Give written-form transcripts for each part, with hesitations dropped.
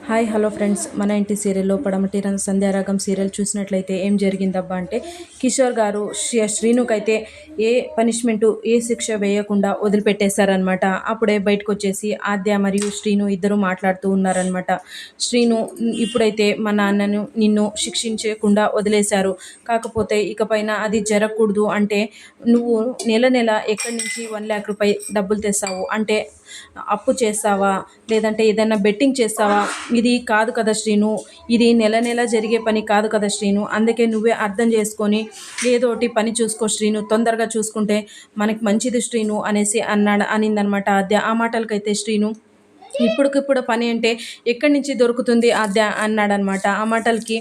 Hi hello friends, మన ఇంటి సీరియల్లో పడమటి సంధ్యారాగం సీరియల్ చూసినట్లయితే ఏం జరిగిందబ్బా అంటే కిషోర్ గారు శ్రీనుకైతే ఏ పనిష్మెంటు ఏ శిక్ష వేయకుండా వదిలిపెట్టేశారనమాట. అప్పుడే బయటకు వచ్చేసి ఆద్య మరియు శ్రీను ఇద్దరు మాట్లాడుతూ ఉన్నారనమాట. శ్రీను, ఇప్పుడైతే మా నాన్నను నిన్ను శిక్షించకుండా వదిలేశారు, కాకపోతే ఇకపైన అది జరగకూడదు అంటే నువ్వు నెల నెల ఎక్కడి నుంచి 1,00,000 రూపాయలు డబ్బులు తెస్తావు అంటే అప్పు చేస్తావా, లేదంటే ఏదైనా బెట్టింగ్ చేస్తావా? ఇది కాదు కదా శ్రీను, ఇది నెల నెల జరిగే పని కాదు కదా శ్రీను. అందుకే నువ్వే అర్థం చేసుకొని ఏదో ఒకటి పని చూసుకో శ్రీను, తొందరగా చూసుకుంటే మనకి మంచిది శ్రీను అనేసి అనిందనమాట ఆద్య. ఆ మాటలకైతే శ్రీను, ఇప్పటికిప్పుడు పని అంటే ఎక్కడి నుంచి దొరుకుతుంది ఆద్య అన్నాడనమాట. ఆ మాటలకి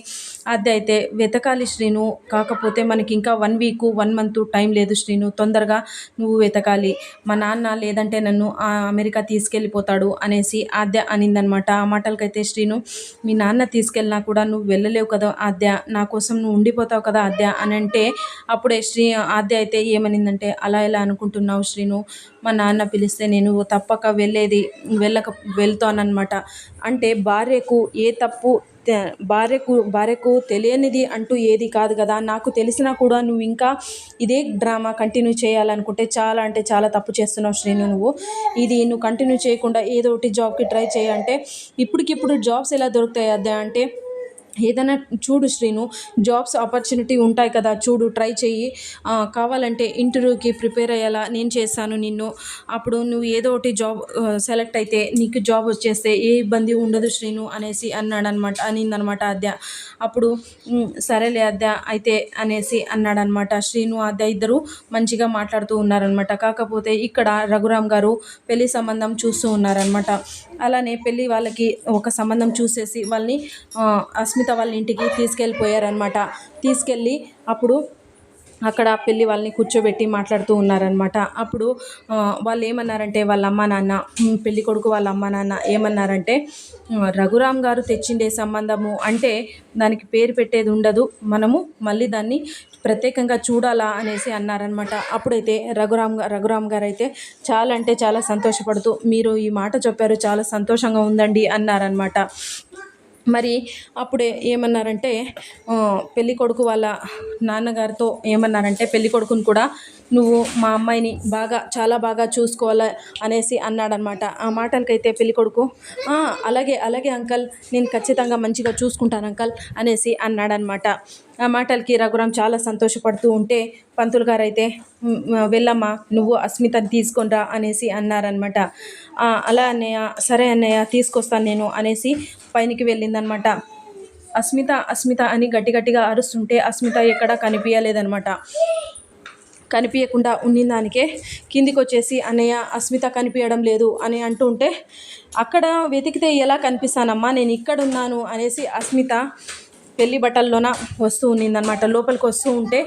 ఆద్య అయితే వెతకాలి శ్రీను, కాకపోతే మనకి ఇంకా 1 వీక్ 1 మంత్ టైం లేదు శ్రీను, తొందరగా నువ్వు వెతకాలి. మా నాన్న లేదంటే నన్ను అమెరికా తీసుకెళ్ళిపోతాడు అనేసి ఆద్య అనిందనమాట. ఆ మాటలకైతే శ్రీను, మీ నాన్న తీసుకెళ్ళినా కూడా నువ్వు వెళ్ళలేవు కదా ఆద్య, నా కోసం నువ్వు ఉండిపోతావు కదా ఆద్య అని అంటే అప్పుడే ఆద్య అయితే ఏమనిందంటే, అలా ఎలా అనుకుంటున్నావు శ్రీను, మా నాన్న పిలిస్తే నేను తప్పక వెళ్తానన్నమాట. అంటే భార్యకు ఏ తప్పు భార్యకు తెలియనిది అంటూ ఏది కాదు కదా. నాకు తెలిసినా కూడా నువ్వు ఇంకా ఇదే డ్రామా కంటిన్యూ చేయాలనుకుంటే చాలా అంటే చాలా తప్పు చేస్తున్నావు శ్రీను. నువ్వు కంటిన్యూ చేయకుండా ఏదో ఒకటి జాబ్కి ట్రై చేయంటే ఇప్పటికిప్పుడు జాబ్స్ ఎలా దొరుకుతాయి అదే అంటే ఏదైనా చూడు శ్రీను, జాబ్స్ ఆపర్చునిటీ ఉంటాయి కదా, చూడు, ట్రై చెయ్యి. కావాలంటే ఇంటర్వ్యూకి ప్రిపేర్ అయ్యేలా నేను చేస్తాను నిన్ను. అప్పుడు నువ్వు ఏదో ఒకటి జాబ్ సెలెక్ట్ అయితే నీకు జాబ్ వచ్చేస్తే ఏ ఇబ్బంది ఉండదు శ్రీను అనేసి అనిందనమాట ఆద్య. అప్పుడు సరేలే ఆద్య అయితే అనేసి అన్నాడనమాట. శ్రీను ఆద్య ఇద్దరు మంచిగా మాట్లాడుతూ ఉన్నారనమాట. కాకపోతే ఇక్కడ రఘురామ్ గారు పెళ్లి సంబంధం చూస్తూ ఉన్నారనమాట. అలానే పెళ్ళి వాళ్ళకి ఒక సంబంధం చూసేసి వాళ్ళని అస్మిత వాళ్ళ ఇంటికి తీసుకెళ్ళిపోయారనమాట. తీసుకెళ్ళి అప్పుడు అక్కడ పెళ్ళి వాళ్ళని కూర్చోబెట్టి మాట్లాడుతూ ఉన్నారనమాట. అప్పుడు వాళ్ళు ఏమన్నారంటే, వాళ్ళ అమ్మ నాన్న, పెళ్ళి కొడుకు వాళ్ళ అమ్మ నాన్న ఏమన్నారంటే, రఘురామ్ గారు తెచ్చిండే సంబంధము అంటే దానికి పేరు పెట్టేది ఉండదు, మనము మళ్ళీ దాన్ని ప్రత్యేకంగా చూడాలా అనేసి అన్నారనమాట. అప్పుడైతే రఘురామ్ గారు అయితే చాలా అంటే చాలా సంతోషపడుతూ, మీరు ఈ మాట చెప్పారు, చాలా సంతోషంగా ఉందండి అన్నారనమాట. మరి అప్పుడే ఏమన్నారంటే పెళ్ళి కొడుకు వాళ్ళ నాన్నగారితో ఏమన్నారంటే, పెళ్ళి కొడుకుని కూడా నువ్వు మా అమ్మాయిని చాలా బాగా చూసుకోవాలి అనేసి అన్నాడనమాట. ఆ మాటలకైతే పెళ్ళి కొడుకు, అలాగే అలాగే అంకల్, నేను ఖచ్చితంగా మంచిగా చూసుకుంటాను అంకల్ అనేసి అన్నాడనమాట. ఆ మాటలకి రఘురామ్ చాలా సంతోషపడుతూ ఉంటే పంతులు గారు అయితే, వెళ్ళమ్మా నువ్వు అస్మితని తీసుకొనిరా అనేసి అన్నారనమాట. అలా అన్నయ్య, సరే అన్నయ్య తీసుకొస్తాను నేను అనేసి పైనకి వెళ్ళిందనమాట. అస్మిత అని గట్టిగా అరుస్తుంటే అస్మిత ఎక్కడా కనిపించలేదనమాట. కనిపించకుండా ఉన్నదానికే కిందికి వచ్చేసి, అన్నయ్య అస్మిత కనిపించడం లేదు అని అంటుంటే, అక్కడ వెతికితే ఎలా కనిపిస్తానమ్మా, నేను ఇక్కడ ఉన్నాను అనేసి అస్మిత పెళ్లి బట్టల్లోన వస్తూ ఉన్నిందనమాట. లోపలికి వస్తూ ఉంటే,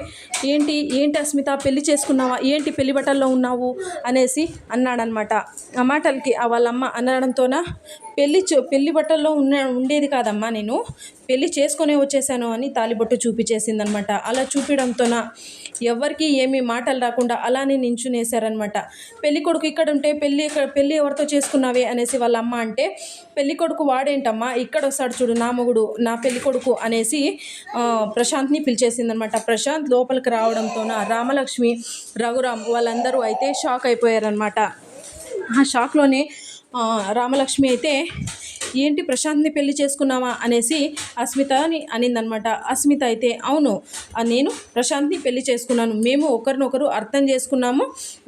ఏంటి అస్మిత, పెళ్లి చేసుకున్నావా, ఏంటి పెళ్లి బట్టల్లో ఉన్నావు అనేసి అన్నాడనమాట. ఆ మాటలకి వాళ్ళమ్మ అనడంతోన, పెళ్లి బట్టల్లో ఉండేది కాదమ్మా, నేను పెళ్లి చేసుకునే వచ్చేసాను అని తాలిబొట్టు చూపించేసిందనమాట. అలా చూపించడంతోన ఎవరికి ఏమీ మాటలు రాకుండా అలానే నించునేశారనమాట. పెళ్లి కొడుకు ఇక్కడ ఉంటే పెళ్లి ఎవరితో చేసుకున్నావే అనేసి వాళ్ళ అమ్మ అంటే, పెళ్లి కొడుకు వాడేంటమ్మా, ఇక్కడ వస్తాడు చూడు నా మొగుడు, నా పెళ్లి కొడుకు అనేసి ప్రశాంత్ని పిలిచేసిందనమాట. ప్రశాంత్ లోపలికి రావడంతోన రామలక్ష్మి, రఘురామ్ వాళ్ళందరూ అయితే షాక్ అయిపోయారనమాట. ఆ షాక్లోనే రామలక్ష్మి అయితే, ఏంటి ప్రశాంత్ని పెళ్లి చేసుకున్నావా అనేసి అస్మితని అనిందనమాట. అస్మిత అయితే, అవును, నేను ప్రశాంత్ని పెళ్లి చేసుకున్నాను, మేము ఒకరినొకరు అర్థం చేసుకున్నాము,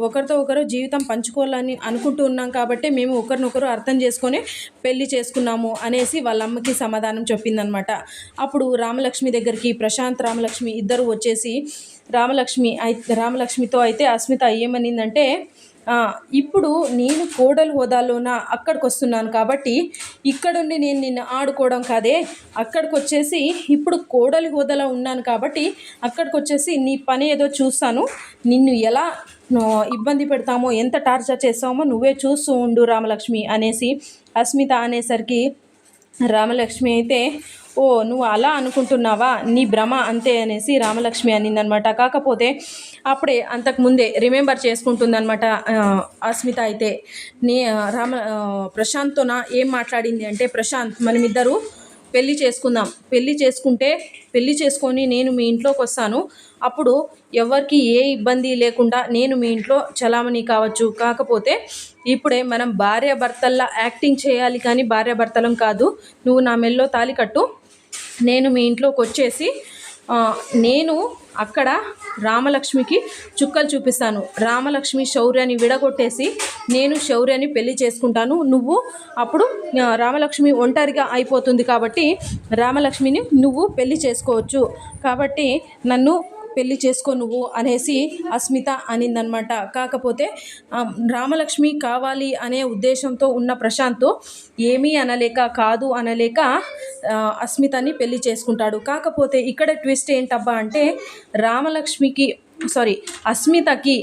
ఒకరితో ఒకరు జీవితం పంచుకోవాలని అనుకుంటూ ఉన్నాం కాబట్టి మేము ఒకరినొకరు అర్థం చేసుకొని పెళ్లి చేసుకున్నాము అనేసి వాళ్ళ అమ్మకి సమాధానం చెప్పిందనమాట. అప్పుడు రామలక్ష్మి దగ్గరికి ప్రశాంత్, రామలక్ష్మి ఇద్దరు వచ్చేసి రామలక్ష్మితో అయితే అస్మిత ఏమనిందంటే, ఇప్పుడు నేను కోడలు హోదాలోన అక్కడికి వస్తున్నాను కాబట్టి ఇక్కడుండి నేను నిన్ను ఆడుకోవడం కాదే, అక్కడికి వచ్చేసి ఇప్పుడు కోడలి హోదాలో ఉన్నాను కాబట్టి అక్కడికి వచ్చేసి నీ పని ఏదో చూస్తాను, నిన్ను ఎలా ఇబ్బంది పెడతామో, ఎంత టార్చర్ చేస్తామో నువ్వే చూస్తూ ఉండు రామలక్ష్మి అనేసి అస్మిత అనేసరికి రామలక్ష్మి అయితే, ఓ నువ్వు అలా అనుకుంటున్నావా, నీ భ్రమ అంతే అనేసి రామలక్ష్మి అనిందనమాట. కాకపోతే అప్పుడే అంతకుముందే రిమెంబర్ చేసుకుంటుందనమాట అస్మిత అయితే. నీ ప్రశాంత్తోన ఏం మాట్లాడింది అంటే, ప్రశాంత్ మనమిద్దరు పెళ్ళి చేసుకుందాం, పెళ్ళి చేసుకొని నేను మీ ఇంట్లోకి వస్తాను, అప్పుడు ఎవరికి ఏ ఇబ్బంది లేకుండా నేను మీ ఇంట్లో చలామణి కావచ్చు. కాకపోతే ఇప్పుడే మనం భార్యాభర్తల్లా యాక్టింగ్ చేయాలి కానీ భార్యాభర్తలం కాదు. నువ్వు నా మెల్లో తాళి కట్టు, నేను మీ ఇంట్లోకి వచ్చేసి నేను అక్కడ రామలక్ష్మికి చుక్కలు చూపిస్తాను. రామలక్ష్మి శౌర్యాన్ని విడగొట్టేసి నేను శౌర్యాన్ని పెళ్లి చేసుకుంటాను. నువ్వు అప్పుడు రామలక్ష్మి ఒంటరిగా అయిపోతుంది కాబట్టి రామలక్ష్మిని నువ్వు పెళ్లి చేసుకోవచ్చు. కాబట్టి నన్ను పెళ్లి చేసుకో నువ్వు అనేసి అస్మిత అనిందనమాట. కాకపోతే రామలక్ష్మి కావాలి అనే ఉద్దేశంతో ఉన్న ప్రశాంత్ ఏమీ అనలేక, కాదు అనలేక అస్మితని పెళ్లి చేసుకుంటాడు. కాకపోతే ఇక్కడ ట్విస్ట్ ఏంటబ్బా అంటే, అస్మితకి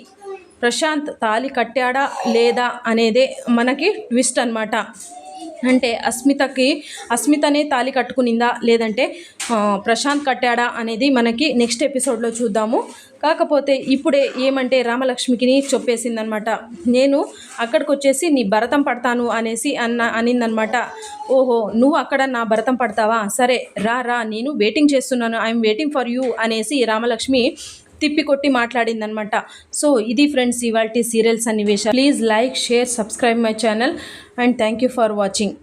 ప్రశాంత్ తాళి కట్టాడా లేదా అనేదే మనకి ట్విస్ట్ అనమాట. అంటే అస్మితనే తాళి కట్టుకునిందా లేదంటే ప్రశాంత్ కట్టాడా అనేది మనకి నెక్స్ట్ ఎపిసోడ్లో చూద్దాము. కాకపోతే ఇప్పుడే ఏమంటే రామలక్ష్మికి చెప్పేసిందనమాట, నేను అక్కడికి వచ్చేసి నీ భరతం పడతాను అనేసి అనిందనమాట. ఓహో, నువ్వు అక్కడ నా భరతం పడతావా, సరే రా నేను వెయిటింగ్ చేస్తున్నాను, ఐఎమ్ వెయిటింగ్ ఫర్ యూ అనేసి రామలక్ష్మి తిప్పికొట్టి మాట్లాడిందనమాట. సో ఇది ఫ్రెండ్స్ ఇవాల్టి సీరియల్ సన్నివేశాలు. Please like, share, subscribe my channel and thank you for watching.